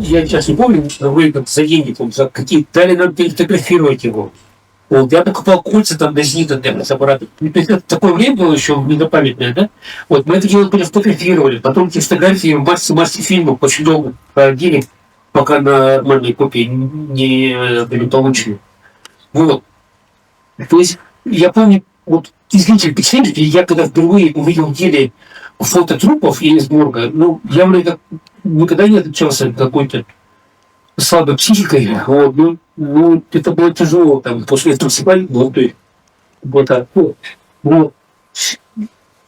я сейчас не помню, вы как за деньги, там, за какие дали нам фотографировать его. Вот, я покупал кольца там до Зенита для фотоаппарата. То есть это такое время было еще недопамятное, да? Вот, мы это дело фотографировали. Потом эти фотографии массе фильмов очень долго ходили, пока нормальные копии не были получены. Вот. То есть я помню, вот извините, впечатление, я когда впервые увидел в деле фото трупов из морга, ну, я никогда не отличался какой-то слабой психикой. Вот, это было тяжело, там, после этого спать, вот так. Вот.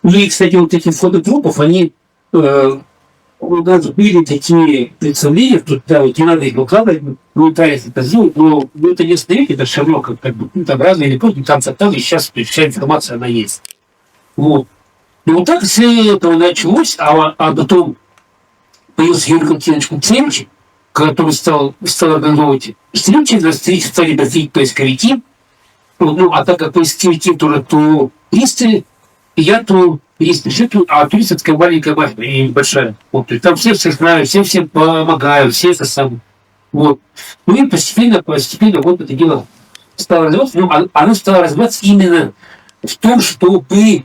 И, кстати, вот эти фото трупов, они у нас были такие представления, что да, вот не надо их выкладывать, пытаясь это сделать, но это не стоит, это все равно как бы там разные или просто там, и сейчас вся информация, она есть. Вот. И вот так все это началось, а потом появился Юрий Константинович Куцевич, который стал организовывать встречи, на встрече стали приходить поисковики, а так как поисковики то туристы, я то туристы, а туристы такая маленькая мафия и большая. Вот, и там все знают, всем помогают, все это самое. Вот. Ну и постепенно вот это дело стало развиваться, оно стало развиваться именно в том, чтобы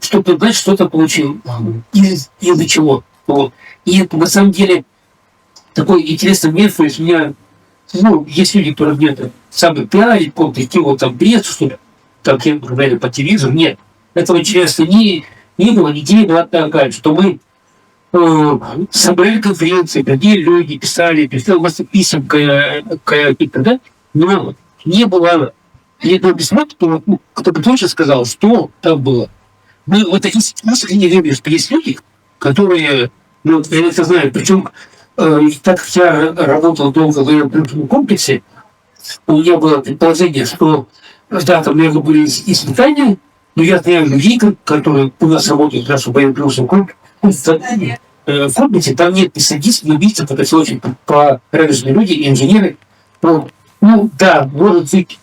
чтобы, знаешь, что-то получил из-за чего. Вот. И это, на самом деле, такой интересный момент, то есть у меня, есть люди, которые где-то самые пиарят, прийти вот там прессу, что ли, там кем говорили по телевизору. Нет, этого интересно не было, идея была такая, что мы собрали конференции, другие люди писали массу писем каких-то, да, но не было ни одного письма, кто бы точно сказал, что там было. Мы вот такие искренне верим, что есть люди, которые, я это знаю, причем так как я работал долго в военно-промышленном комплексе, у меня было предположение, что да, там, наверное, были испытания, но я знаю людей, которые у нас работают в нашем военно-промышленном комплексе, там нет ни садистов, ни убийцев, это все очень порядочные люди, инженеры. Да, может быть,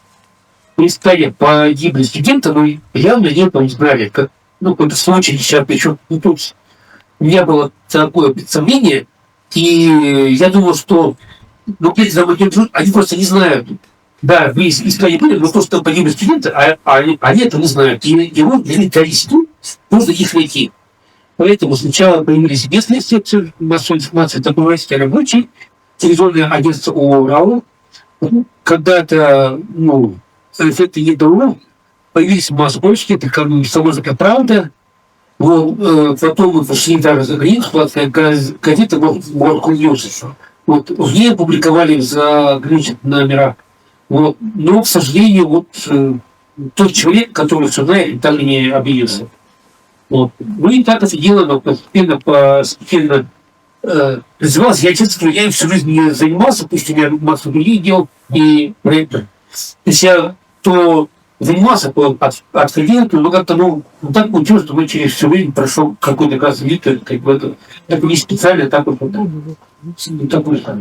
испытания погибли студенты, но явно нет, не знали, какой-то случай сейчас, причем тут у меня было такое сомнение, и я думал, что они просто не знают. Да, вы искали были, но то, что погибли студенты, они это не знают. И его для террористов нужно их найти. Поэтому сначала появились местные секции массовой информации, это бывает рабочий, телевизионное агентство ОРАУ. Когда-то, эффекты не дало, появились московские, это как «Самарская правда». Потом мы пошли даже за границу, газета «Морку Ньюс». В ней опубликовали заграничные номера. Но, к сожалению, тот человек, который все знает, так и не объявился. И так это дело, но постепенно развивалось. Я, честно говоря, всю жизнь не занимался, пусть я массу других дел и проектов. То есть я то занимался, то отходил, но как-то, так получилось, что мы через всю жизнь прошел какой-то раз вид, как бы это не специально, так вот. Так вышло.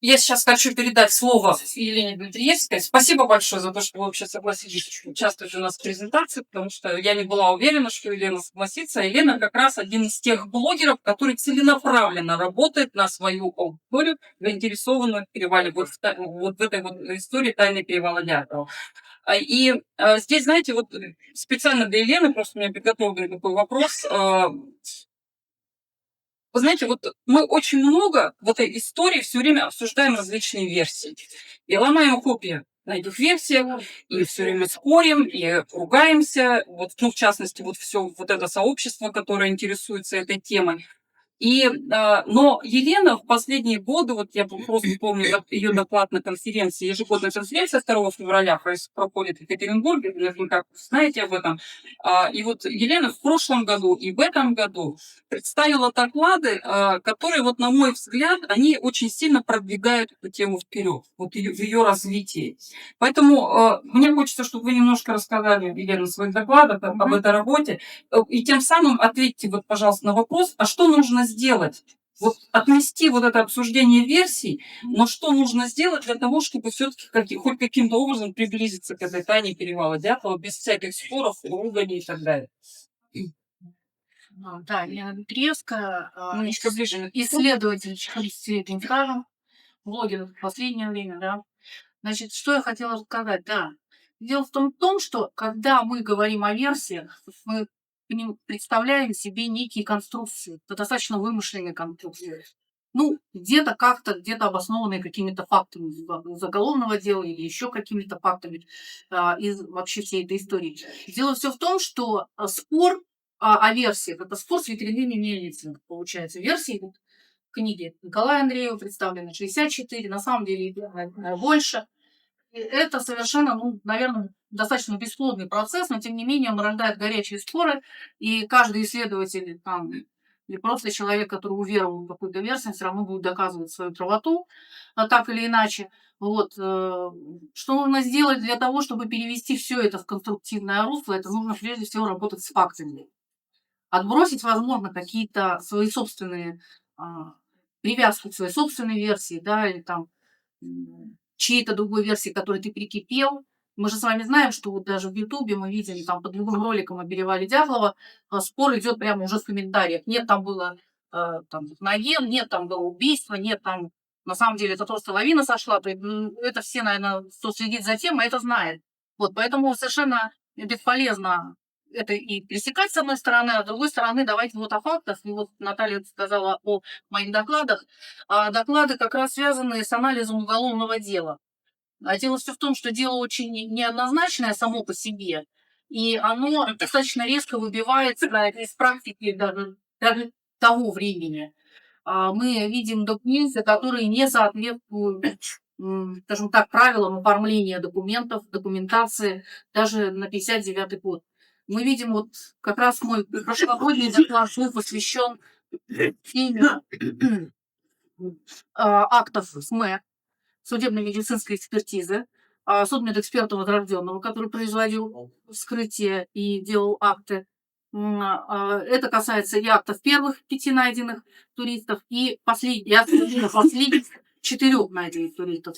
Я сейчас хочу передать слово Елене Дмитриевской. Спасибо большое за то, что вы вообще согласились участвовать у нас в презентации, потому что я не была уверена, что Елена согласится. Елена как раз один из тех блогеров, который целенаправленно работает на свою аудиторию, заинтересованную в перевале, вот в этой истории тайны перевала Дятлова. И здесь, знаете, специально для Елены, просто у меня приготовлен такой вопрос. Вы знаете, мы очень много в этой истории все время обсуждаем различные версии. И ломаем копии на этих версиях, и все время спорим, и ругаемся. В частности, все это сообщество, которое интересуется этой темой. Но Елена в последние годы, я просто помню ее доклад на конференции, ежегодная конференция 2 февраля проходит в Екатеринбурге, наверняка знаете об этом. И Елена в прошлом году и в этом году представила доклады, которые, на мой взгляд, они очень сильно продвигают эту тему вперед, в ее развитии. Поэтому мне хочется, чтобы вы немножко рассказали, Елена, в своих докладах об этой работе, и тем самым ответьте, пожалуйста, на вопрос, а что нужно сделать? Отнести это обсуждение версий, но что нужно сделать для того, чтобы все-таки хоть каким-то образом приблизиться к этой тайне перевала Дятлова без всяких споров, руганий и так далее? Да, Елена Дмитриевская, Немножко ближе. исследователь с Генфрагом, блогер в последнее время, да. Значит, что я хотела сказать, да. Дело в том, что когда мы говорим о версиях, мы представляем себе некие конструкции, это достаточно вымышленные конструкции. Ну, где-то как-то, где-то обоснованные какими-то фактами из уголовного дела или еще какими-то фактами из вообще всей этой истории. Дело все в том, что спор о версиях, это спор с ветряными мельницами, получается. Версии идут в книге Николая Андреева представлено 64, на самом деле больше. И это совершенно, ну, наверное, достаточно бесплодный процесс, но тем не менее он рождает горячие споры, и каждый исследователь там, или просто человек, который уверовал в какую-то версию, все равно будет доказывать свою правоту, так или иначе. Вот. Что нужно сделать для того, чтобы перевести все это в конструктивное русло? Это нужно прежде всего работать с фактами. Отбросить, возможно, какие-то свои собственные привязки к своей собственной версии, да, или там чьей-то другой версии, к которой ты прикипел. Мы же с вами знаем, что вот даже в Ютубе мы видели, там под любым роликом оберевали Дятлова, спор идет прямо уже в комментариях. Нет, там было там наем, нет, там было убийство, нет, там на самом деле это просто лавина сошла. То есть, это все, наверное, кто следит за темой, это знает. Вот, поэтому совершенно бесполезно это и пресекать с одной стороны, а с другой стороны давать вот о фактах. И вот Наталья сказала о моих докладах. А доклады как раз связаны с анализом уголовного дела. А дело все в том, что дело очень неоднозначное само по себе, и оно достаточно резко выбивается из практики даже того времени. Мы видим документы, которые не соответствуют, скажем так, правилам оформления документов, документации даже на 59-й год. Мы видим, вот как раз мой прошлогодний доклад был посвящен теме актов СМЭ, судебно-медицинской экспертизы, судмедэксперта Возрожденного, который производил вскрытие и делал акты. Это касается и актов первых 5 найденных туристов, и последних 4 найденных туристов.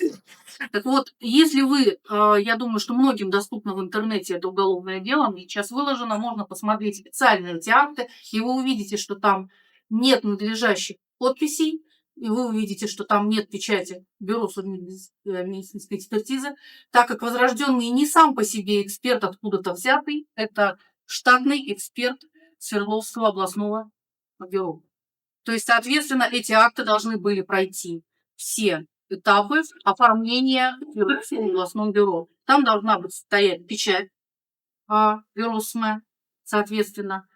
Так вот, если вы, я думаю, что многим доступно в интернете это уголовное дело, сейчас выложено, можно посмотреть специально эти акты, и вы увидите, что там нет надлежащих подписей, и вы увидите, что там нет печати Бюро судебно-медицинской экспертизы, так как Возрожденный не сам по себе эксперт откуда-то взятый, это штатный эксперт Свердловского областного бюро. То есть, соответственно, эти акты должны были пройти все этапы оформления в Свердловском областном бюро. Там должна быть стоять печать бюро СМЭ, соответственно,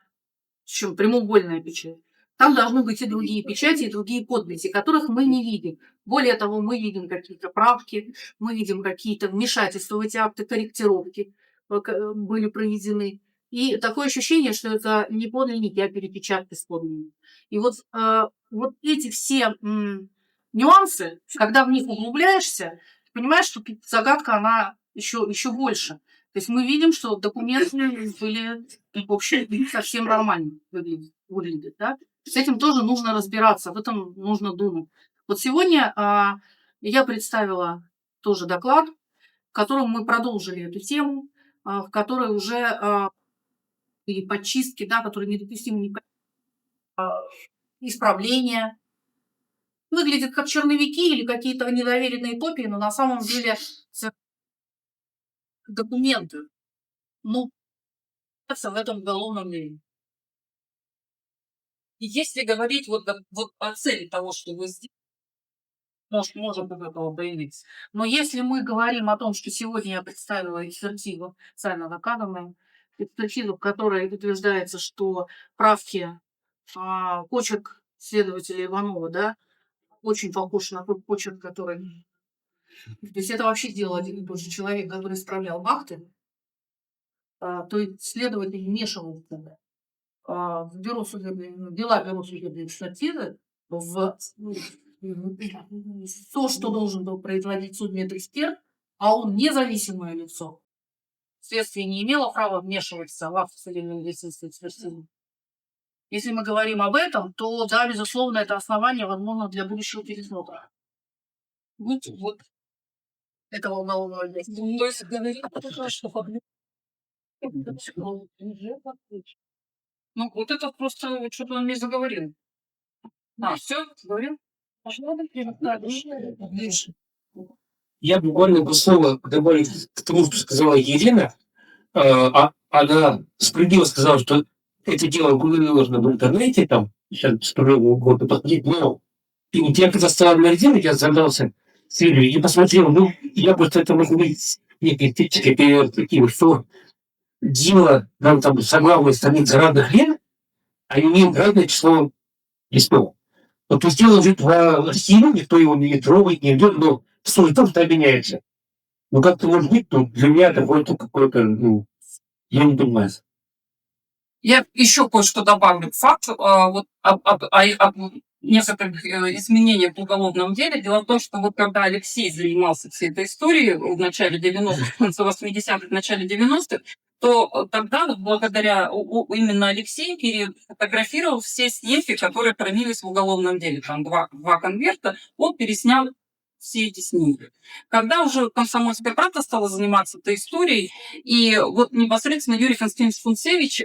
причем прямоугольная печать. Там должны быть и другие печати, и другие подписи, которых мы не видим. Более того, мы видим какие-то правки, мы видим какие-то вмешательства в эти акты, корректировки были проведены. И такое ощущение, что это не подлинники, а перепечатки с подлинниками. И вот эти все нюансы, когда в них углубляешься, ты понимаешь, что загадка, она еще больше. То есть мы видим, что документы были, в общем, совсем нормально выглядят, да? С этим тоже нужно разбираться, в этом нужно думать. Вот сегодня я представила тоже доклад, в котором мы продолжили эту тему, в которой уже и подчистки, да, которые недопустимы, исправления. Выглядят как черновики или какие-то недоверенные копии, но на самом деле документы. Ну, в этом уголовном деле. И если говорить вот о цели того, что вы сделали, Может от этого появиться. Но если мы говорим о том, что сегодня я представила экспертизу специально заказанную, экспертизу, в которой утверждается, что правки почерк следователя Иванова, да, очень похож на тот почерк, который... То есть это вообще сделал один и тот же человек, который исправлял акты, то есть следователь вмешивался в бюро судебной, дела бюро судебной экспертизы, в то, что должен был производить судмедэксперт, а он независимое лицо. Следствие не имело права вмешиваться в акт судебно-медицинской экспертизы. Если мы говорим об этом, то, да, безусловно, это основание, возможно, для будущего пересмотра. Вот этого уголовного дела. то есть говорить о том, что Ну, вот это просто вот что-то он мне заговорил. Все, говорил? Я буквально два слова добавлю к тому, что сказала Елена. Она справедливо сказала, что это дело выложено в интернете, там, сейчас года посмотреть, но и вот я когда стал анализировать, я задался целью и посмотрел, ну, я просто это могу быть некой критикой перспективы, что дело нам там заглавной страницы разных лет, а имеет разное число листов. Вот то есть дело лежит в архиве, никто его не трогает, не идет, но суть в том, что меняется. Ну, как-то может быть, ну, для меня это будет какой-то, ну, я не понимаю. Я еще кое-что добавлю. Факт вот об некоторых изменениях в уголовном деле. Дело в том, что вот когда Алексей занимался всей этой историей в начале 90-х, в конце 80-х, в начале 90-х, то тогда вот благодаря именно Алексею Кирилл фотографировал все снимки, которые хранились в уголовном деле. Там два конверта, он переснял все эти снимки. Когда уже «Комсомольская правда» стала заниматься этой историей, и вот непосредственно Юрий Константинович Фунцевич,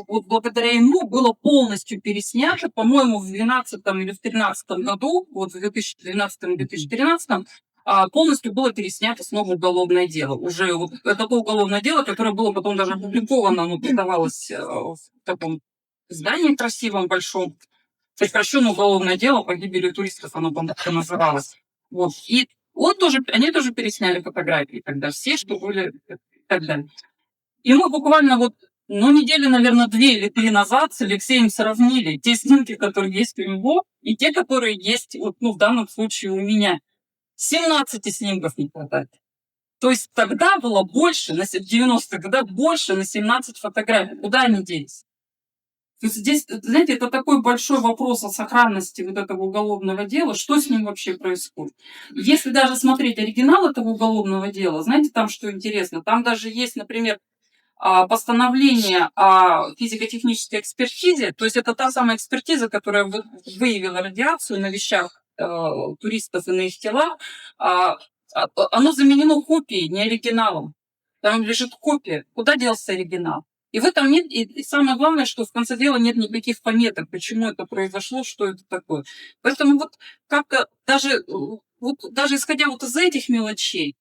вот благодаря ему было полностью переснято, по-моему, в 2012 или в 2013 году, вот в 2012-2013, полностью было переснято снова уголовное дело. Уже вот это то уголовное дело, которое было потом даже опубликовано, оно передавалось в таком издании красивом, большом. Прекращенное уголовное дело по гибели туристов, оно называлось. Вот. И они тоже пересняли фотографии тогда, все, что были, и так далее. И мы буквально вот, недели, наверное, 2 или 3 назад с Алексеем сравнили те снимки, которые есть у него, и те, которые есть, вот, в данном случае у меня. 17 снимков не хватает. То есть тогда было больше, в 90-х годах больше на 17 фотографий. Куда они делись? То есть здесь, знаете, это такой большой вопрос о сохранности вот этого уголовного дела, что с ним вообще происходит. Если даже смотреть оригинал этого уголовного дела, знаете, там что интересно, там даже есть, например, постановление о физико-технической экспертизе, то есть это та самая экспертиза, которая выявила радиацию на вещах туристов и на их телах, оно заменено копией, не оригиналом. Там лежит копия. Куда делся оригинал? И в этом нет, и самое главное, что в конце дела нет никаких пометок, почему это произошло, что это такое. Поэтому вот как-то даже исходя вот из этих мелочей,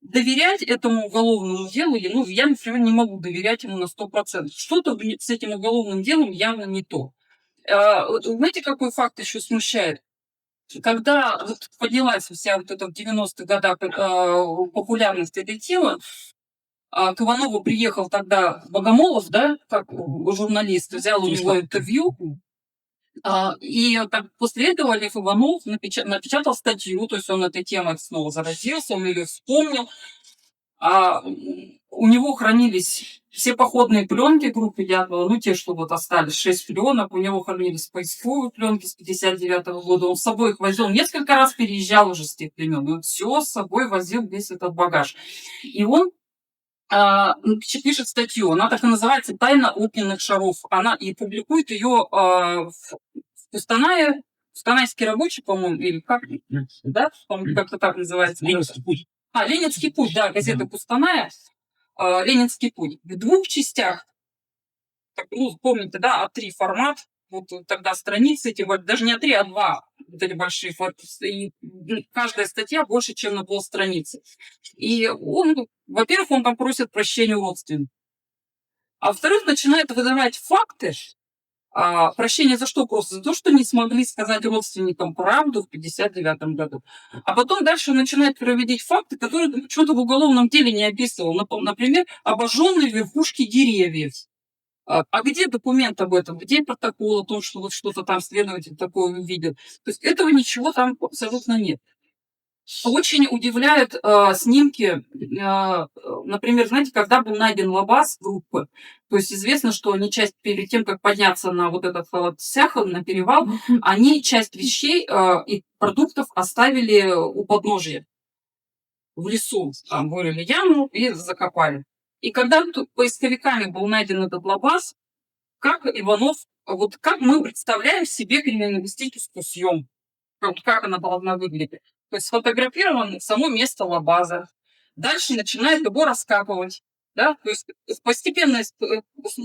доверять этому уголовному делу, я, например, не могу доверять ему на 100%. Что-то с этим уголовным делом явно не то. Знаете, какой факт еще смущает? Когда вот поднялась вся вот эта в 90-х годах популярность этой темы, к Иванову приехал тогда Богомолов, да, как журналист, взял у него интервью, и так, после этого Лев Иванов напечатал статью, то есть он этой темой снова заразился, он ее вспомнил. У него хранились все походные пленки группы Дятлова, те, что вот остались, 6 пленок, у него хранились поисковые пленки с 59-го года, он с собой их возил, несколько раз переезжал уже с тех времен, и он все с собой возил, весь этот багаж. И он пишет статью, она так и называется «Тайна огненных шаров». Она и публикует ее в Кустанайский рабочий, по-моему, или как, да, как-то так называется. Ленинский путь. Ленинский путь, да, газета Кустаная. Ленинский путь. В 2 частях, помните, да, А3 формат, вот тогда страницы эти, даже не А3, А2, вот эти большие, и каждая статья больше, чем на полстраницы. И он, во-первых, он там просит прощения у родственников. А во-вторых, начинает выдавать факты, прощение за что? Просто за то, что не смогли сказать родственникам правду в 59 году. А потом дальше он начинает приводить факты, которые что-то в уголовном деле не описывал. Например, обожженные верхушки деревьев. А где документ об этом? Где протокол о том, что вот что-то там следователь такое увидел? То есть этого ничего там абсолютно нет. Очень удивляют снимки, например, знаете, когда был найден лабаз группы, то есть известно, что они перед тем, как подняться на вот этот Сяхов, на перевал, они часть вещей и продуктов оставили у подножия в лесу, там вырыли яму и закопали. И когда поисковиками был найден этот лабаз, как Иванов, вот как мы представляем себе криминалистическую съемку, как она должна выглядеть. То есть сфотографировано само место лабаза. Дальше начинает его раскапывать. Да? То есть постепенно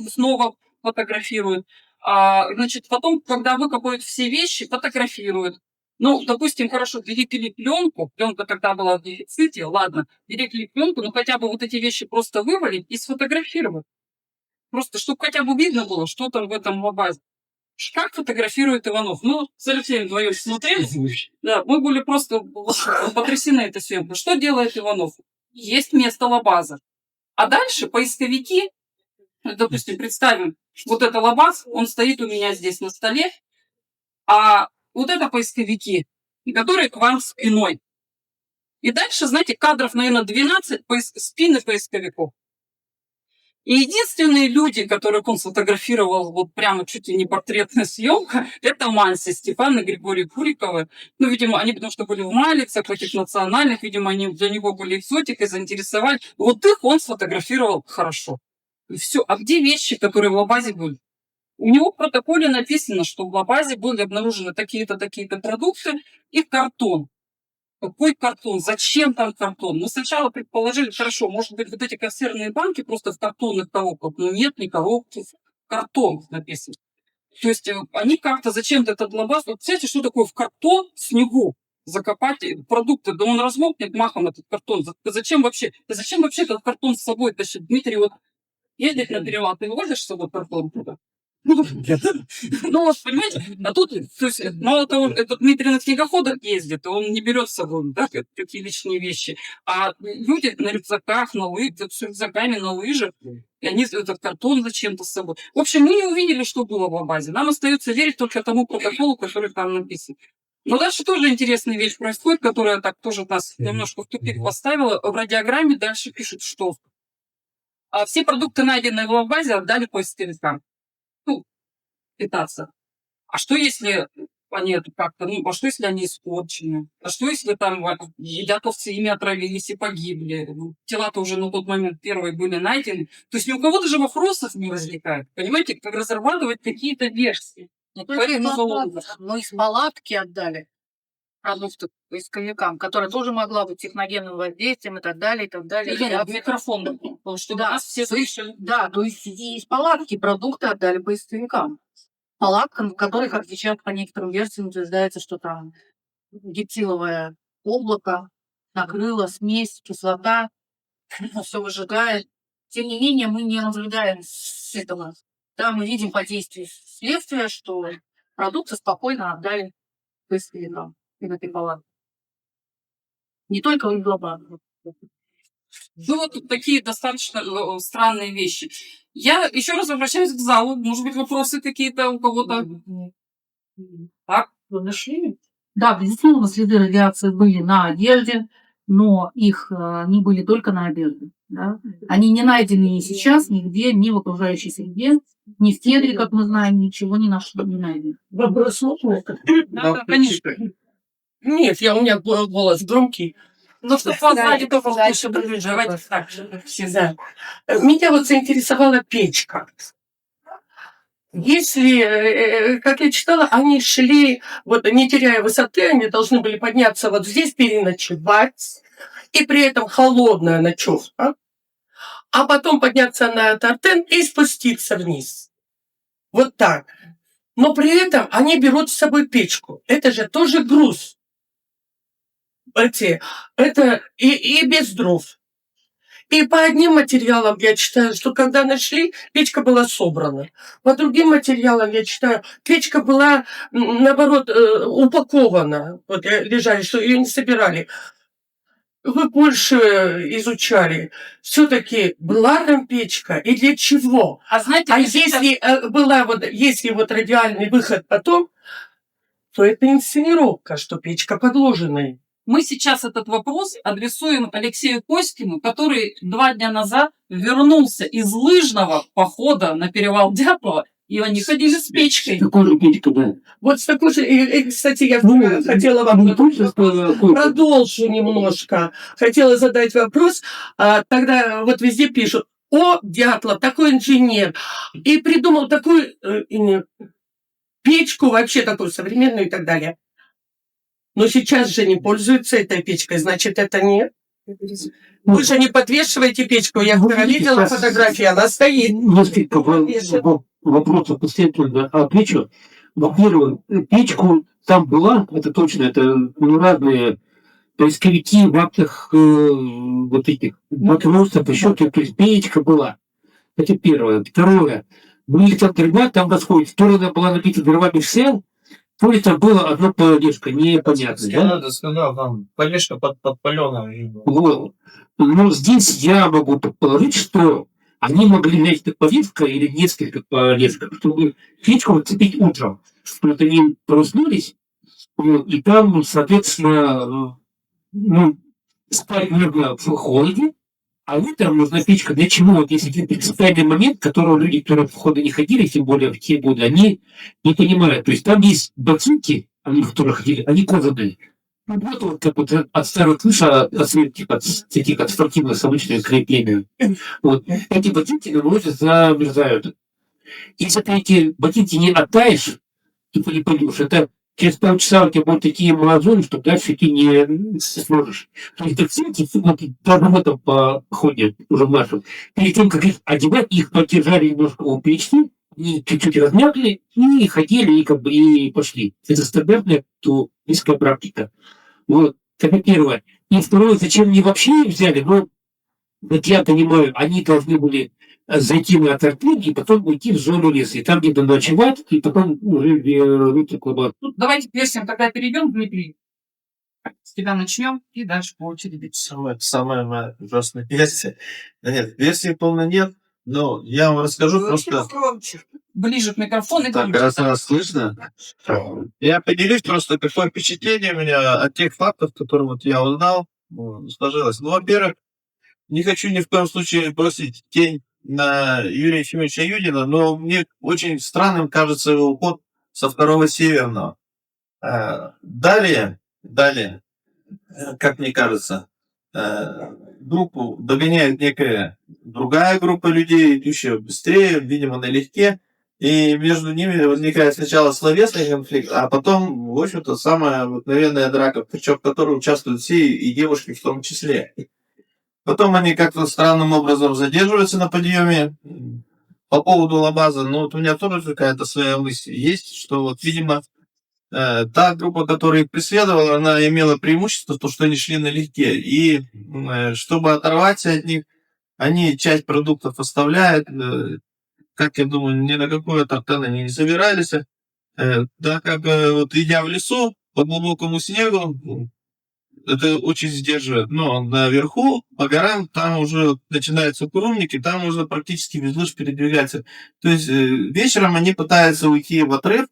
снова фотографируют. Значит, потом, когда выкопают все вещи, фотографируют. Ну, допустим, хорошо, перепили пленку, пленка тогда была в дефиците, ладно, перепили пленку, но хотя бы вот эти вещи просто вывалить и сфотографировать. Просто, чтобы хотя бы видно было, что там в этом лабазе. Как фотографирует Иванов? Ну, с Алексеем вдвоем смотрели. Да, мы были просто потрясены этой съемкой. Что делает Иванов? Есть место лабаза. А дальше поисковики, допустим, представим, вот это лабаз, он стоит у меня здесь на столе, а вот это поисковики, которые к вам спиной. И дальше, знаете, кадров, наверное, 12 спины поисковиков. И единственные люди, которых он сфотографировал, вот прямо чуть ли не портретная съемка, это Манси, Степан и Григорий Куриковы. Ну, видимо, они потому что были в малицах, в этих национальных, видимо, они для него были экзотикой, заинтересовали. Вот их он сфотографировал хорошо. И все. А где вещи, которые в лабазе были? У него в протоколе написано, что в лабазе были обнаружены такие-то, такие-то продукты и картон. Какой картон? Зачем там картон? Мы сначала предположили, хорошо, может быть, вот эти консервные банки просто в картонных коробках. Но нет, ни коробки. Картон написано. То есть они как-то зачем-то этот лабаз... Вот представляете, что такое в картон в снегу закопать продукты? Да он размокнет махом этот картон. Зачем вообще этот картон с собой тащить? Дмитрий, вот ездить на перевал, ты возишь с собой картон туда? Ну, вот, понимаете, а тут, то есть, мало того, этот Дмитрий на снегоходах ездит, он не берет с собой, да, такие личные вещи, а люди на рюкзаках, с рюкзаками на лыжах, и они этот картон зачем-то с собой. В общем, мы не увидели, что было в лабазе. Нам остается верить только тому протоколу, который там написан. Но дальше тоже интересная вещь происходит, которая так тоже нас немножко в тупик поставила. В радиограмме дальше пишут, что все продукты, найденные в лабазе, отдали поисковикам. Ну, питаться. А что если они это как-то, а что если они испорчены? А что если там едятовцы ими отравились и погибли? Тела-то уже на тот момент первые были найдены. То есть ни у кого даже вопросов не возникает. Понимаете, как разрабатывать какие-то версии. Но из палатки отдали продукты поисковикам, которая тоже могла быть техногенным воздействием и так далее, и так далее. Микрофон, чтобы нас все слышали. Да, то есть и из палатки продукты отдали поисковикам. Палаткам, в которых, как сейчас по некоторым версиям утверждается, что там гептиловое облако накрыло, смесь, кислота, все выжигает. Тем не менее, мы не наблюдаем с этого. Да, мы видим по действию следствия, что продукты спокойно отдали поисковикам в этой палатке. Не только в глобально. Ну, вот такие достаточно странные вещи. Я еще раз обращаюсь к залу. Может быть, вопросы какие-то у кого-то? Так? Вы нашли? Да, безусловно, следы радиации были на одежде, но их не были только на одежде. Да? Они не найдены ни сейчас, нигде, ни в окружающей среде, ни в кедре, как мы знаем, ничего не нашли, не найдено. Вопрос можно? Да, конечно. Нет, у меня голос громкий. Ну, что сзади только лучше давайте так. Да. Меня вот заинтересовала печка. Если, как я читала, они шли, вот не теряя высоты, они должны были подняться вот здесь, переночевать, и при этом холодная ночевка, а потом подняться на тартен и спуститься вниз. Вот так. Но при этом они берут с собой печку. Это же тоже груз. Это и без дров. И по одним материалам я читаю, что когда нашли, печка была собрана. По другим материалам я читаю, печка была, наоборот, упакована. Вот лежали, что ее не собирали. Вы больше изучали. Все-таки была там печка и для чего? А знаете, если вот радиальный выход потом, то это инсценировка, что печка подложенная. мы сейчас этот вопрос адресуем Алексею Коськину, который 2 дня назад вернулся из лыжного похода на перевал Дятлова, и они ходили с печкой. Такой же печка, да. Вот с такой же, и, кстати, я хотела вам продолжу немножко. Хотела задать вопрос. Тогда вот везде пишут: о, Дятлов, такой инженер. И придумал такую печку, вообще такую современную и так далее. Но сейчас же не пользуются этой печкой, значит, это нет. Вы же не подвешиваете печку. Я вчера видела фотографии, она стоит. вопросов последовательно отвечу. Во-первых, печку там была, это точно, это разные поисковики ватных вот этих матросов, еще то есть печка была. Это первое. Второе. Были там дрова, там расходит. Сторона была набита дровами все, то есть там было одно полежка, непонятно. Да? Ты сказал, там полежка подпаленная. Вот. Но здесь я могу предположить, что они могли взять эту повестку или несколько повесток, чтобы печку отцепить утром, чтобы они проснулись, и там, соответственно, ну, спать нужно в холоде, а утром нужна печка. Для чего? Вот если это принципиальный момент, которого люди, которые в ходы не ходили, тем более в те годы, они не понимают. То есть там есть ботинки, они, которые ходили, они кожаные. Вот как вот от старого клыша, от таких от спортивных с обычными креплениями. Вот. Эти ботинки на морозе замерзают. Если ты эти ботинки не оттаешь и не пойдешь, это через полчаса у тебя будут такие морозоны, что дальше ты не сможешь. То есть ботинки, вот, даже в этом походе уже в нашем, перед тем, как их одевать, их подержали немножко у печки, и чуть-чуть размякли, и ходили, и как бы и пошли. Это стандартная туристская практика. Вот, это первое. И второе, зачем они вообще взяли? Ну, вот я понимаю, они должны были зайти на торпед и потом уйти в зону леса. И там где-то ночевать, и потом уже вернуться к лаборатории. Ну, давайте к версиям тогда перейдем, Дмитрий. С тебя начнем и дальше по очереди. Самая моя ужасная версия. Да нет, версии полной нет, но я вам расскажу просто... Ближе к микрофону. Так, раз нас слышно. Я поделюсь просто, какое впечатление у меня от тех фактов, которые вот я узнал, сложилось. Ну, во-первых, не хочу ни в коем случае бросить тень на Юрия Ефимовича Юдина, но мне очень странным кажется его уход со второго Северного. Далее, как мне кажется, группу догоняет некая другая группа людей, идущая быстрее, видимо, налегке. И между ними возникает сначала словесный конфликт, а потом, в общем-то, самая обыкновенная драка, причем в которой участвуют все, и девушки в том числе. Потом они как-то странным образом задерживаются на подъеме. По поводу Лабаза, ну вот у меня тоже какая-то своя мысль есть, что вот, видимо, та группа, которая их преследовала, она имела преимущество, то, что они шли налегке. И чтобы оторваться от них, они часть продуктов оставляют. Как я думаю, ни на какое топтан они не собирались. Так как вот идя в лесу по глубокому снегу, это очень сдерживает. Но наверху, по горам, там уже начинаются курумники, там уже практически без лыж передвигаться. То есть вечером они пытаются уйти в отрыв,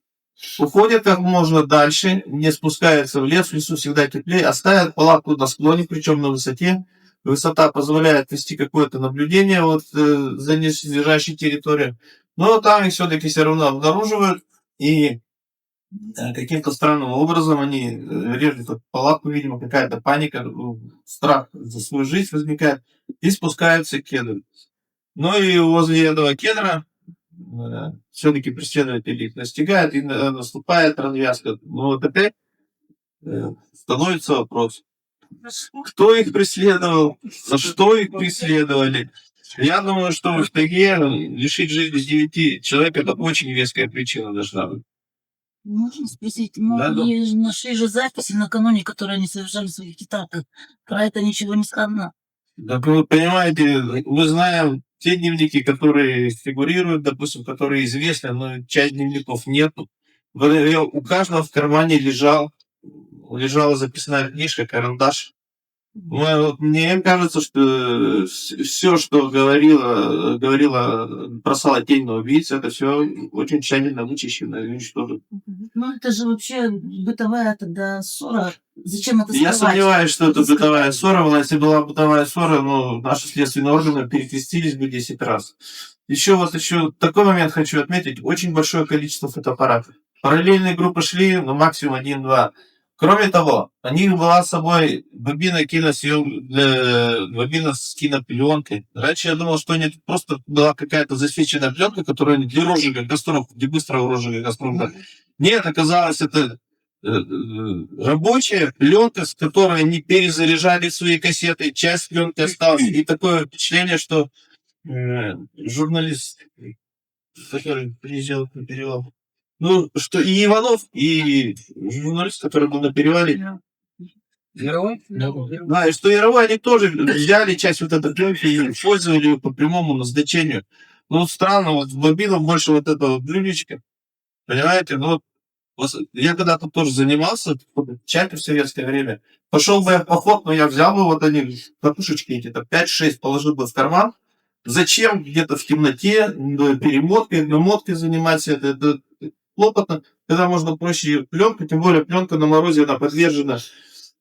уходят как можно дальше, не спускаются в лес, в лесу всегда теплее, оставят палатку на склоне, причем на высоте. Высота позволяет вести какое-то наблюдение вот, за нижайшей территорией. Но там их все-таки все равно обнаруживают, и каким-то странным образом они режут эту палатку, видимо, какая-то паника, страх за свою жизнь возникает, и спускаются к кедру. Ну и возле этого кедра все-таки преследователи их настигают, и наступает развязка. Но вот опять становится вопрос, кто их преследовал, за что их преследовали. Я думаю, что в тайге лишить жизни 9 человек — это очень веская причина должна быть. Можно спросить, ну, Да. они же нашли же записи накануне, которые они совершали в своих этапах. Про это ничего не сказано. Так вы понимаете, мы знаем те дневники, которые фигурируют, допустим, которые известны, но часть дневников нету. У каждого в кармане лежала записная книжка, карандаш. Мне кажется, что все, что говорила, бросала тень на убийцу, это все очень тщательно вычищено и уничтожено. Ну, это же вообще бытовая тогда ссора. Зачем это Я скрывать? сомневаюсь, что это бытовая ссора была. Если была бытовая ссора, наши следственные органы перекрестились бы 10 раз. Еще такой момент хочу отметить. Очень большое количество фотоаппаратов. Параллельные группы шли, максимум 1-2. Кроме того, у них была с собой бобина с кинопленкой. Раньше я думал, что это просто была какая-то засвеченная пленка, которая для розжига костров, для быстрого розжига костров. Нет, оказалось, это рабочая пленка, с которой они перезаряжали свои кассеты, часть пленки осталась. И такое впечатление, что журналист который приезжал на перевал. Ну, что и Иванов, и журналист, который был на перевале. Да, и что Яровой, они тоже взяли часть вот этой пленки и использовали ее по прямому назначению. Ну, вот странно, вот в мобилах больше вот этого блюдечка. Понимаете? Ну, вот я когда-то тоже занимался в чате в советское время. Пошел бы я в поход, но я взял бы вот они, катушечки эти-то, 5-6 положил бы в карман. Зачем где-то в темноте, перемоткой, намоткой заниматься? Это хлопотно, когда можно проще пленка, тем более пленка на морозе, она подвержена,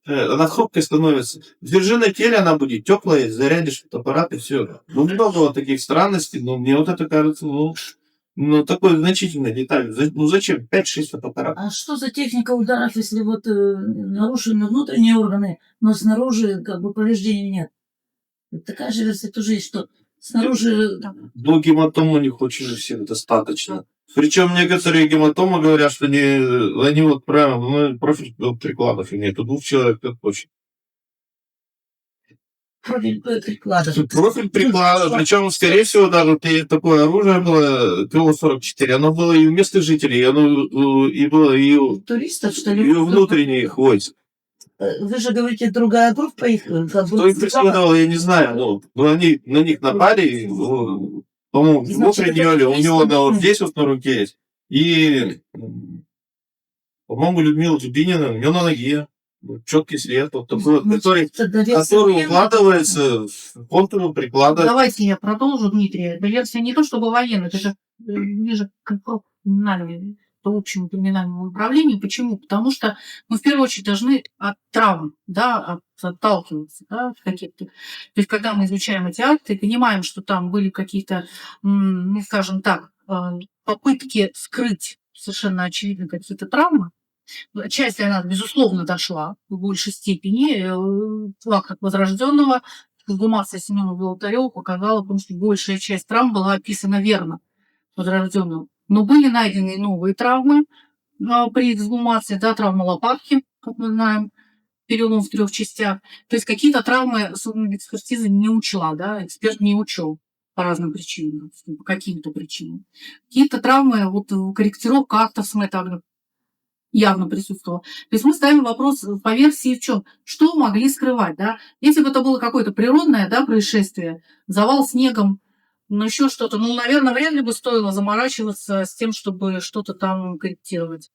она хрупкой становится. Держи на теле, она будет теплая, зарядишь фотоаппарат и все. Ну, много вот таких странностей, но мне вот это кажется, ну такой значительной деталь. Ну, зачем? 5-6 фотоаппаратов. А что за техника ударов, если вот нарушены внутренние органы, но снаружи как бы повреждений нет? Вот такая же версия тоже есть, что снаружи... Ну, гематом у них очень всем достаточно. Причем некоторые гематомы говорят, что они вот прям профиль прикладов имеют. У 2 человек как очень. Профиль прикладов. Профиль приклада. Причем, скорее всего, даже такое оружие было, КО-44, оно было и у местных жителей, оно и было и у Туристов, что ли? и у внутренних войск. Вы же говорите, другая группа их... Кто их преследовал, я не знаю. Но они на них напали, и, по-моему, внутренние, у него вот здесь вот на руке есть. И, по-моему, Людмила Дубинина, у нее на ноге. Четкий след, вот такой вот, который укладывается в контур приклада. Давайте я продолжу, Дмитрий. Это версия не то чтобы военная, это же ближе к криминальному, по общему криминальному управлению. Почему? Потому что мы в первую очередь должны от травм, да, отталкиваться, да, каких-то. То есть, когда мы изучаем эти акты, понимаем, что там были какие-то, ну, скажем так, попытки скрыть совершенно очевидно какие-то травмы. Часть она, безусловно, дошла в большей степени. Флаг возрожденного эксгумация Семена Золотарева показала, потому что большая часть травм была описана верно возрожденным. Но были найдены новые травмы при эксгумации, да, травма лопатки, как мы знаем, перелом в 3 частях. То есть какие-то травмы экспертиза не учла, да, эксперт не учел по разным причинам, по каким-то причинам. Какие-то травмы, вот корректировка актов СМЭ явно присутствовала. То есть мы ставим вопрос по версии в чем? Что могли скрывать, да? Если бы это было какое-то природное, да, происшествие, завал снегом, ну еще что-то, ну, наверное, вряд ли бы стоило заморачиваться с тем, чтобы что-то там корректировать.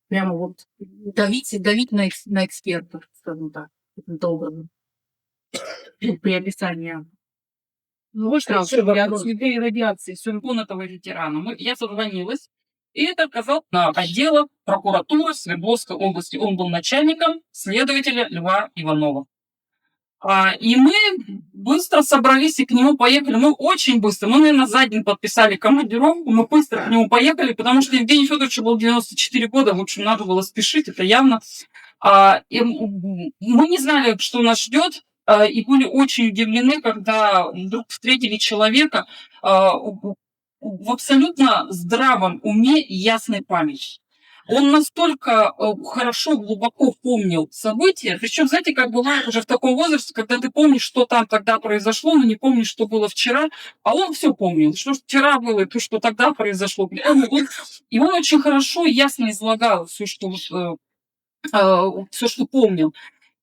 Прямо вот давить на экспертов, скажем так, каким-то образом. При описании. Ну, вот что следы радиации синхрон этого ветерана. Я созвонилась, и это оказал на отдела прокуратуры Свердловской области. Он был начальником следователя Льва Иванова. И мы быстро собрались и к нему поехали. Мы очень быстро. Мы, наверное, за день подписали командировку. Мы быстро к нему поехали, потому что Евгений Федорович был 94 года. В общем, надо было спешить, это явно. И мы не знали, что нас ждет. И были очень удивлены, когда вдруг встретили человека в абсолютно здравом уме и ясной памяти. Он настолько хорошо, глубоко помнил события, причем, знаете, как бывает уже в таком возрасте, когда ты помнишь, что там тогда произошло, но не помнишь, что было вчера, а он все помнил, что вчера было, и то, что тогда произошло. И он очень хорошо и ясно излагал все, что помнил.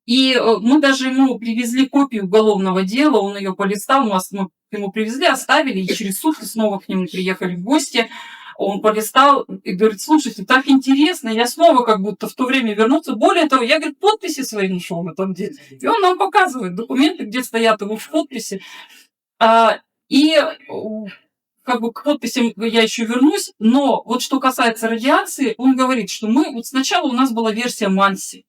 И мы даже ему привезли копию уголовного дела, он ее полистал, мы ему привезли, оставили, и через сутки снова к нему приехали в гости. Он полистал и говорит: слушайте, так интересно, я снова как будто в то время вернулся. Более того, я, говорит, подписи свои нашел на том деле. И он нам показывает документы, где стоят его подписи. И как бы к подписям я еще вернусь, но вот что касается радиации, он говорит, что вот сначала у нас была версия Манси.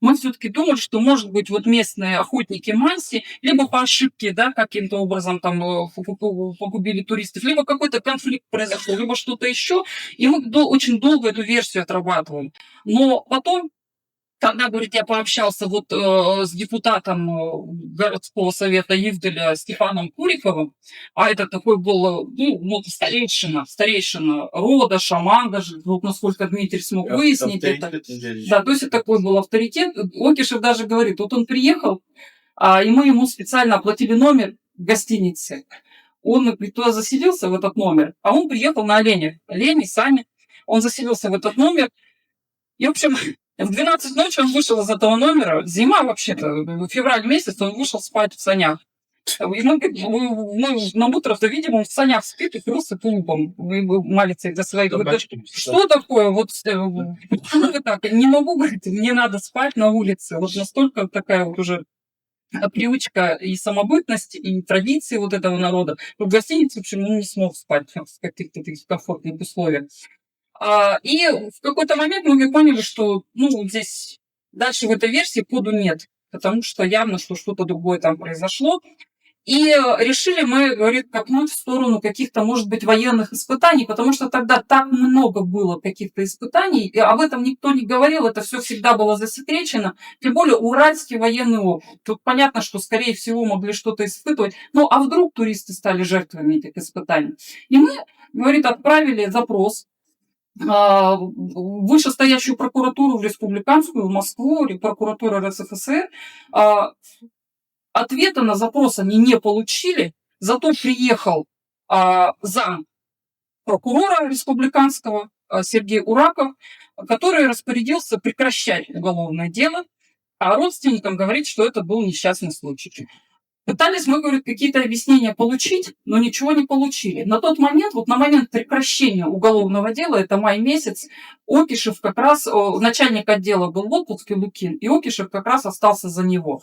Мы все-таки думали, что, может быть, вот местные охотники Манси либо по ошибке, да, каким-то образом там погубили туристов, либо какой-то конфликт произошел, либо что-то еще. И мы очень долго эту версию отрабатывали. Но потом, когда, говорит, я пообщался вот с депутатом городского совета Ивделя Степаном Куриковым, а это такой был, ну старейшина рода, шаман даже, вот насколько Дмитрий смог выяснить это. Да, то есть это такой был авторитет. Окишев даже говорит, вот он приехал, и мы ему специально оплатили номер в гостинице. Он туда заселился, в этот номер, а он приехал на оленях. Олени, сами. Он заселился в этот номер. И, в общем, в 12 ночи он вышел из этого номера. Зима вообще-то, февраль месяц, он вышел спать в санях. И мы на утро-то видим, он в санях спит и крылся тулупом. Молится за своих. Что такое? Вот почему вы так? Не могу, говорит, мне надо спать на улице. Вот настолько такая вот уже привычка и самобытность, и традиции вот этого народа. В гостинице, в общем, он не смог спать в каких-то таких комфортных условиях. И в какой-то момент мы поняли, что здесь дальше в этой версии ходу нет, потому что явно, что что-то другое там произошло. И решили мы, говорит, копнуть в сторону каких-то, может быть, военных испытаний, потому что тогда так много было каких-то испытаний, и об этом никто не говорил, это все всегда было засекречено, тем более уральский военный опыт. Тут понятно, что, скорее всего, могли что-то испытывать, а вдруг туристы стали жертвами этих испытаний. И мы, говорит, отправили запрос в вышестоящую прокуратуру, в республиканскую, в Москву, прокуратуру РСФСР. Ответа на запрос они не получили, зато приехал зам прокурора республиканского Сергей Ураков, который распорядился прекращать уголовное дело, а родственникам говорить, что это был несчастный случай. Пытались мы, говорит, какие-то объяснения получить, но ничего не получили. На тот момент, на момент прекращения уголовного дела, это май месяц, Окишев как раз, начальник отдела был в отпуске, Лукин, и Окишев как раз остался за него.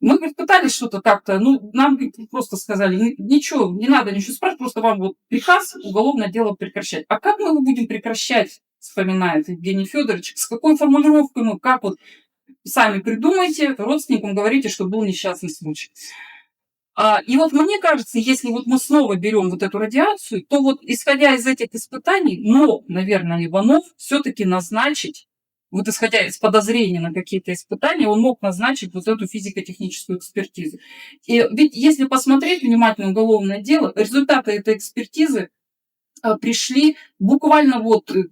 Мы, говорит, пытались что-то как-то, нам просто сказали, ничего, не надо ничего спрашивать, просто вам приказ уголовное дело прекращать. А как мы его будем прекращать, вспоминает Евгений Федорович, с какой формулировкой мы, как сами придумайте, родственникам говорите, что был несчастный случай. И мне кажется, если мы снова берем эту радиацию, то исходя из этих испытаний, наверное, Иванов все-таки назначить, исходя из подозрения на какие-то испытания, он мог назначить эту физико-техническую экспертизу. И ведь если посмотреть внимательно уголовное дело, результаты этой экспертизы пришли буквально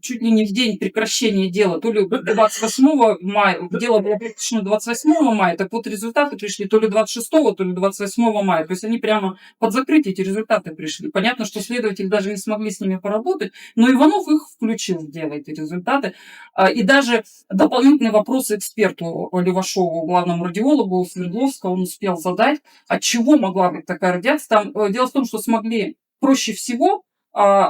чуть ли не в день прекращения дела, то ли 28 мая, дело было прекращено 28 мая, так результаты пришли то ли 26, то ли 28 мая, то есть они прямо под закрытие эти результаты пришли. Понятно, что следователи даже не смогли с ними поработать, но Иванов их включил в дело, эти результаты, и даже дополнительные вопросы эксперту Левашову, главному радиологу Свердловского, он успел задать, от чего могла быть такая радиация. Там дело в том, что смогли проще всего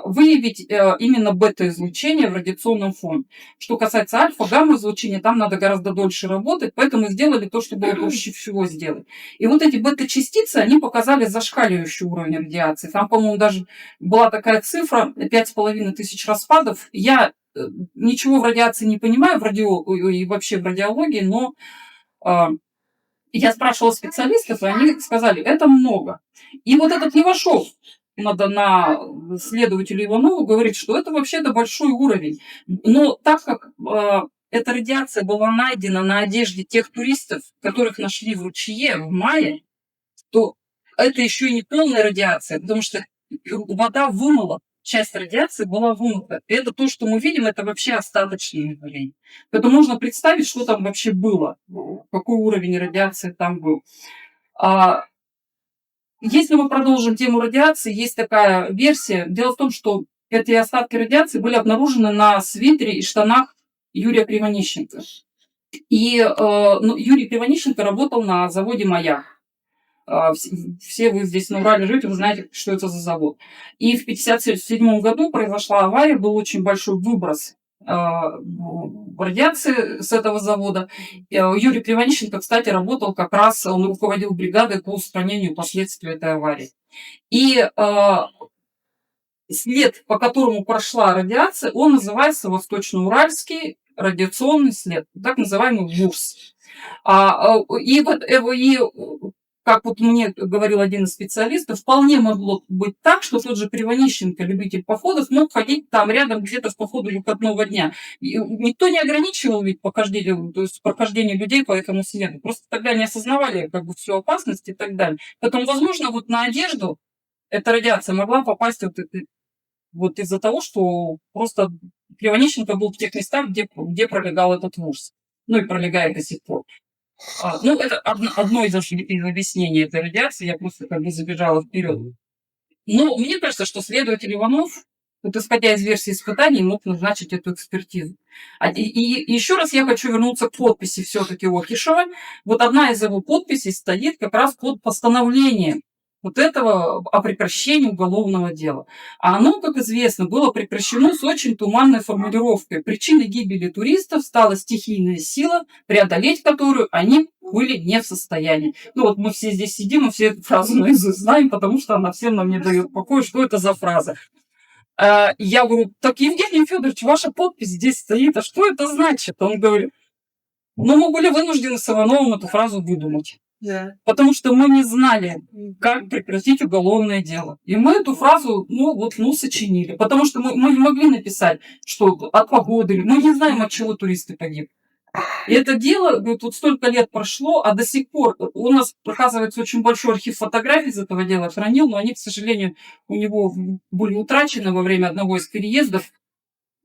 выявить именно бета-излучение в радиационном фоне. Что касается альфа, гамма-излучения, там надо гораздо дольше работать, поэтому сделали то, что было проще всего сделать. И эти бета-частицы, они показали зашкаливающий уровень радиации. Там, по-моему, даже была такая цифра, 5500 распадов. Я ничего в радиации не понимаю, и вообще в радиологии, но я спрашивала специалистов, и они сказали, это много. И этот Левашов, на следователю Иванову говорит, что это вообще-то большой уровень. Но так как эта радиация была найдена на одежде тех туристов, которых нашли в ручье в мае, то это еще и не полная радиация, потому что вода вымыла, часть радиации была вымыта. И это то, что мы видим, это вообще остаточное явление. Поэтому можно представить, что там вообще было, какой уровень радиации там был. Если мы продолжим тему радиации, есть такая версия. Дело в том, что эти остатки радиации были обнаружены на свитере и штанах Юрия Кривонищенко. И Юрий Кривонищенко работал на заводе «Маяк». Все вы здесь на Урале живете, вы знаете, что это за завод. И в 1957 году произошла авария, был очень большой выброс радиации с этого завода. Юрий Кривонищенко, кстати, работал как раз, он руководил бригадой по устранению последствий этой аварии. И след, по которому прошла радиация, он называется Восточно-Уральский радиационный след, так называемый ВУРС. Как мне говорил один из специалистов, вполне могло быть так, что тот же Кривонищенко, любитель походов, мог ходить там рядом где-то в походу выходного дня. И никто не ограничивал ведь прохождение людей по этому следу. Просто тогда не осознавали всю опасность и так далее. Поэтому, возможно, на одежду эта радиация могла попасть из-за того, что просто Кривонищенко был в тех местах, где пролегал этот ВУРС. И пролегает до сих пор. Это одно из объяснений этой радиации, я просто забежала вперед. Но мне кажется, что следователь Иванов, вот исходя из версии испытаний, мог назначить эту экспертизу. И еще раз я хочу вернуться к подписи все-таки Окишева. Вот одна из его подписей стоит как раз под постановлением вот этого о прекращении уголовного дела. А оно, как известно, было прекращено с очень туманной формулировкой. Причиной гибели туристов стала стихийная сила, преодолеть которую они были не в состоянии. Ну вот мы все здесь сидим, мы все эту фразу наизусть знаем, потому что она всем нам не дает покоя. Что это за фраза? Я говорю, так, Евгений Федорович, ваша подпись здесь стоит, а что это значит? Он говорит, ну мы были вынуждены с Ивановым эту фразу выдумать. Да. Потому что мы не знали, как прекратить уголовное дело. И мы эту фразу, сочинили. Потому что мы не могли написать, что от погоды. Мы не знаем, от чего туристы погибли. И это дело, говорит, вот столько лет прошло, а до сих пор у нас, оказывается, очень большой архив фотографий из этого дела хранил, но они, к сожалению, у него были утрачены во время одного из переездов.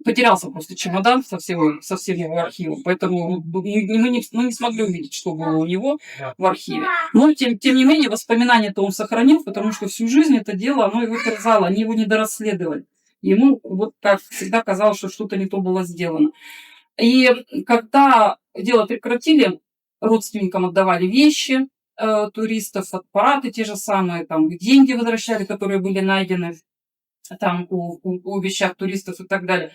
Потерялся просто чемодан со всем его архивом, поэтому мы не смогли увидеть, что было у него в архиве. Но, тем не менее, воспоминания-то он сохранил, потому что всю жизнь это дело, оно его терзало, они его не дорасследовали. Ему вот как всегда казалось, что что-то не то было сделано. И когда дело прекратили, родственникам отдавали вещи туристов, аппараты те же самые, там, деньги возвращали, которые были найдены там у вещах туристов и так далее.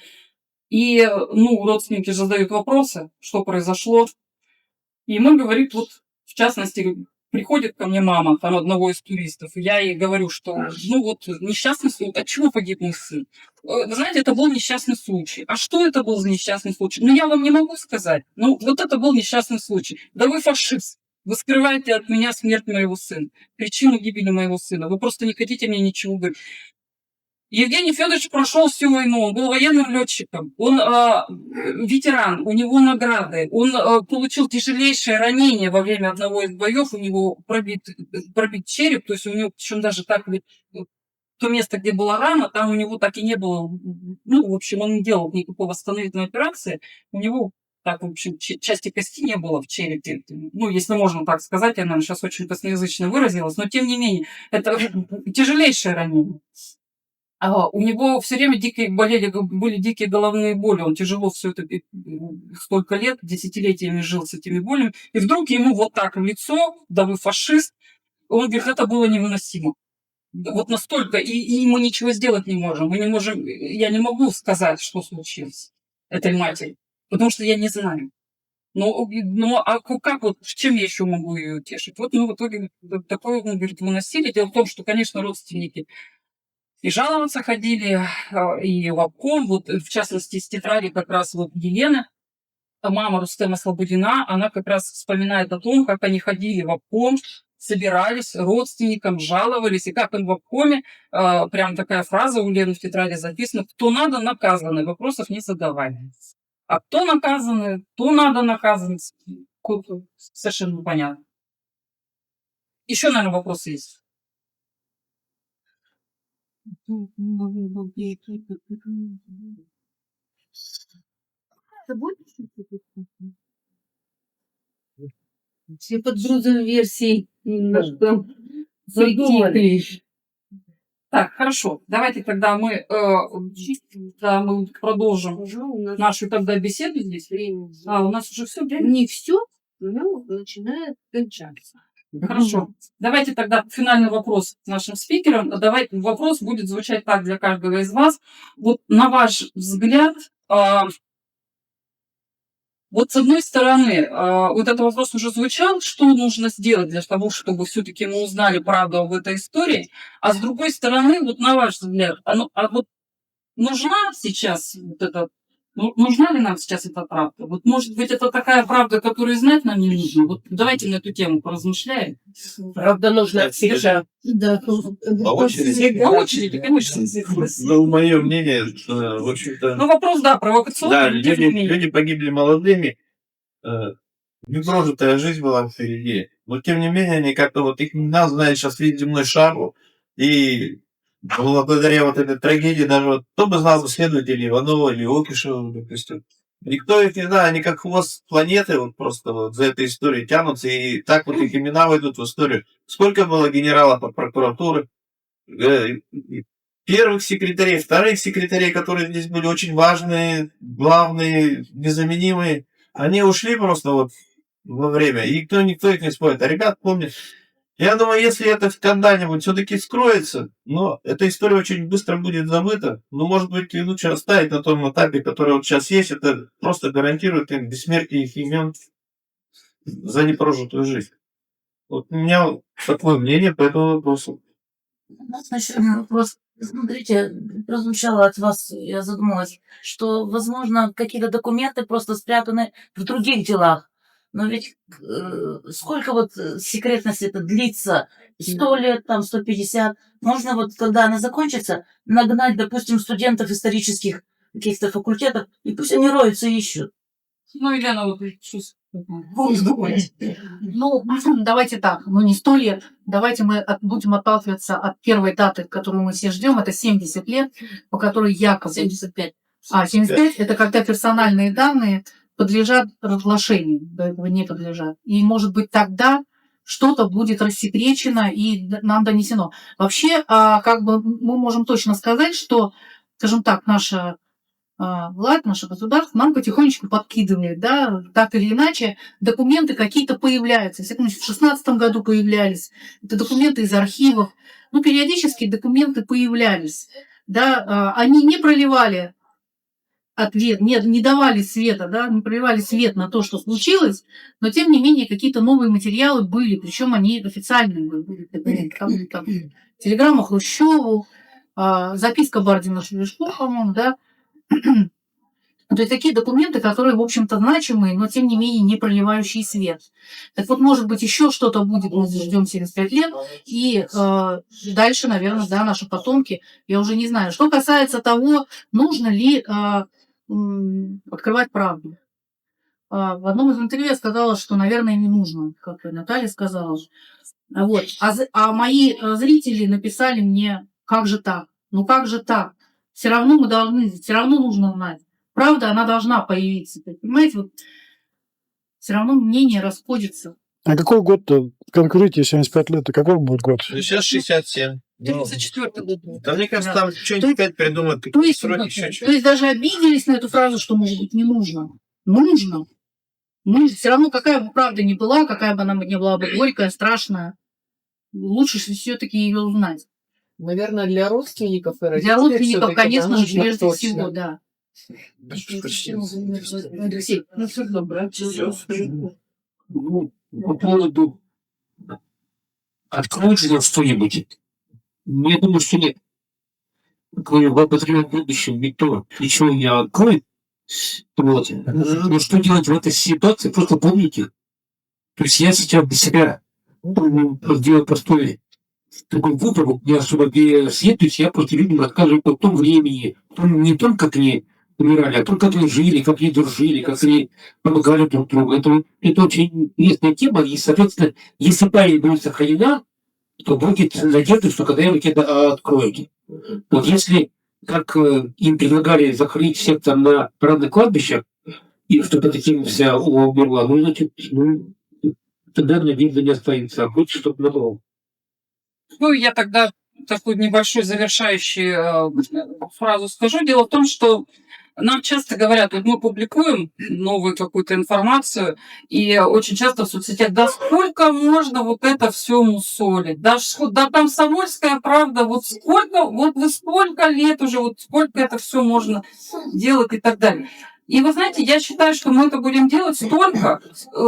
И, родственники же задают вопросы, что произошло. И мы говорит, вот, в частности, приходит ко мне мама там одного из туристов, и я ей говорю, что, несчастный случай, от чего погиб мой сын? Вы знаете, это был несчастный случай. А что это был за несчастный случай? Я вам не могу сказать. Вот это был несчастный случай. Да вы фашист. Вы скрываете от меня смерть моего сына, причину гибели моего сына. Вы просто не хотите мне ничего говорить. Евгений Федорович прошел всю войну, он был военным летчиком, он ветеран, у него награды, он получил тяжелейшее ранение во время одного из боев, у него пробит череп, то есть у него, причем даже так, то место, где была рана, там у него так и не было, в общем, он не делал никакой восстановительной операции, у него так, в общем, части кости не было в черепе. Если можно так сказать, я, наверное, сейчас очень косноязычно выразилась, но тем не менее, это тяжелейшее ранение. У него все время были дикие головные боли. Он тяжело все это столько лет, десятилетиями жил с этими болями. И вдруг ему вот так в лицо, да вы фашист. Он говорит, это было невыносимо. Вот настолько. И мы ничего сделать не можем. Я не могу сказать, что случилось этой матери. Потому что я не знаю. А как вот, чем я еще могу ее утешить? Вот мы в итоге такое, он говорит, выносили. Дело в том, что, конечно, родственники и жаловаться ходили, и в обком, вот в частности, из тетради как раз вот Елена, мама Рустема Слободина, она как раз вспоминает о том, как они ходили в обком, собирались родственникам, жаловались, и как им в обкоме, прям такая фраза у Лены в тетради записана, кто надо наказаны, вопросов не задавали. А кто наказаны, то надо наказывать, совершенно понятно. Еще, наверное, вопросы есть. Все под грузом версий немножко задумались. Так, хорошо. Давайте тогда мы продолжим нашу тогда беседу здесь. У нас уже все время. Не все, но начинает кончаться. Хорошо. Давайте тогда финальный вопрос нашим спикерам. Вопрос будет звучать так для каждого из вас. Вот на ваш взгляд, вот с одной стороны, вот этот вопрос уже звучал, что нужно сделать для того, чтобы все-таки мы узнали правду об этой истории, а с другой стороны, вот на ваш взгляд, вот нужна сейчас вот эта, нужна ли нам сейчас эта правда? Вот может быть это такая правда, которую знать нам не нужно? Вот давайте на эту тему поразмышляем. Правда нужна всегда. Да, По очереди. По очереди, конечно. Мое мнение, что, в общем-то... Вопрос, да, провокационный. Да, люди погибли молодыми, непрожитая жизнь была впереди. Но, тем не менее, они как-то вот их нас знают сейчас весь земной шар, и благодаря вот этой трагедии даже вот кто бы знал следователей Иванова или Окишева, допустим. Никто их не знает, они как хвост планеты вот просто вот за этой историей тянутся, и так вот их имена войдут в историю. Сколько было генералов от прокуратуры, первых секретарей, вторых секретарей, которые здесь были очень важные, главные, незаменимые, они ушли просто вот во время, и никто их не вспомнит. А ребят помнят. Я думаю, если это когда-нибудь все-таки скроется, но эта история очень быстро будет забыта, но, может быть, и лучше оставить на том этапе, который вот сейчас есть, это просто гарантирует им бессмертие их имен за непрожитую жизнь. Вот у меня такое мнение по этому вопросу. У нас еще вопрос. Смотрите, прозвучало от вас, я задумалась, что, возможно, какие-то документы просто спрятаны в других делах. Но ведь сколько вот секретность это длится? 100 лет, там, 150. Можно вот, когда она закончится, нагнать, допустим, студентов исторических каких-то факультетов, и пусть они роются и ищут. Ну, Елена, вот сейчас. Ну, давайте так, ну не 100 лет. Давайте мы будем отталкиваться от первой даты, которую мы все ждем, это 70 лет, по которой якобы... 75. 75 – это когда персональные данные подлежат разглашению, до этого не подлежат. И, может быть, тогда что-то будет рассекречено и нам донесено. Вообще, как бы мы можем точно сказать, что, скажем так, наша власть, наше государство нам потихонечку подкидывает, да, так или иначе, документы какие-то появляются. Если в 2016 году появлялись, это документы из архивов, ну, периодически документы появлялись, да, они не проливали ответ, не давали света, да, не проливали свет на то, что случилось, но, тем не менее, какие-то новые материалы были, причем они официальные были. Там, телеграмма Хрущеву, записка Бардина-Шевчука, по-моему, да, то есть такие документы, которые, в общем-то, значимые, но, тем не менее, не проливающие свет. Так вот, может быть, еще что-то будет, мы ждем 75 лет, и дальше, наверное, да, наши потомки, я уже не знаю. Что касается того, нужно ли открывать правду. В одном из интервью я сказала, что, наверное, не нужно, как и Наталья сказала. Вот. А мои зрители написали мне, как же так? Ну как же так? Все равно мы должны, все равно нужно знать. Правда, она должна появиться. Понимаете, вот все равно мнение расходится. А какой год-то? Конкурите 75 лет, а какой будет год? Ну, сейчас 67. 34-й год. Да мне кажется, там что-нибудь опять придумают, То какие есть, сроки, еще то что-то. есть даже обиделись на эту фразу, что, может быть, не нужно. Нужно. Мы все равно, какая бы правда ни была, какая бы она ни была бы горькая, страшная, лучше все-таки ее узнать. Наверное, для родственников и родителей. Для родственников, всё-таки, конечно да, же, нужно прежде точно. всего, да. Алексей, Ну, все доброе. Ну, по поводу откроется ли что-нибудь? Я думаю, что нет. Говорю, в обозримом будущем никто ничего не откроет. Вот. Но что делать в этой ситуации? Просто помните. То есть я сейчас для себя делаю простой такой выбор, я особо пересветуюсь, я просто людям рассказываю о том времени, не только как они умирали, а то, как они жили, как они дружили, как они помогали друг другу. Это очень интересная тема, и, соответственно, если память будет сохранена, то будет надежда, что когда-нибудь это откроете. Вот если, как им предлагали закрыть всех там на парадных кладбищах, и чтобы эта тема вся умерла, ну, значит, тогда надежда не останется, а будет, чтобы надолго. Ну, я тогда такую небольшую завершающую фразу скажу. Дело в том, что нам часто говорят, вот мы публикуем новую какую-то информацию, и очень часто в соцсетях, да сколько можно вот это все мусолить, да комсомольская правда, вот сколько, вот вы сколько лет уже, вот сколько это все можно делать и так далее. И вы знаете, я считаю, что мы это будем делать столько,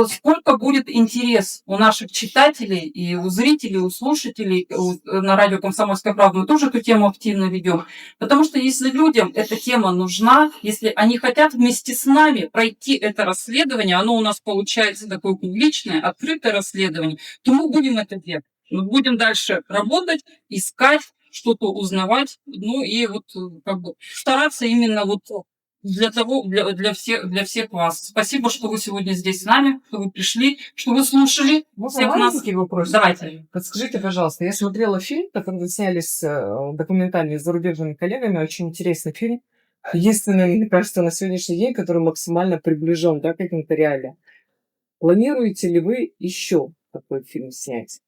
сколько будет интерес у наших читателей и у зрителей, у слушателей на радио «Комсомольская правда». Мы тоже эту тему активно ведем. Потому что если людям эта тема нужна, если они хотят вместе с нами пройти это расследование, оно у нас получается такое публичное, открытое расследование, то мы будем это делать. Мы будем дальше работать, искать, что-то узнавать, ну и вот как бы стараться именно вот для всех вас. Спасибо, что вы сегодня здесь с нами, что вы пришли, что вы слушали всех нас. Маленький вопрос. Давайте. Подскажите, пожалуйста, я смотрела фильм, который сняли с документальными зарубежными коллегами, очень интересный фильм. Единственное, мне кажется, на сегодняшний день, который максимально приближен, да, к каким-то реалиям. Планируете ли вы еще такой фильм снять?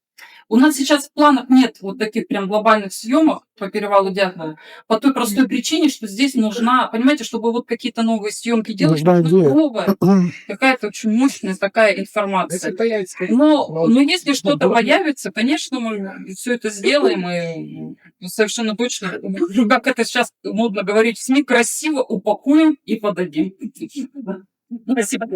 У нас сейчас в планах нет вот таких прям глобальных съемок по перевалу Дятлова по той простой причине, что здесь нужна, понимаете, чтобы вот какие-то новые съемки делать, Нужна нужна идея. новая, какая-то очень мощная такая информация. появится... Но если что-то появится, конечно, мы все это сделаем и совершенно точно, как это сейчас модно говорить в СМИ, красиво упакуем и подадим. Спасибо.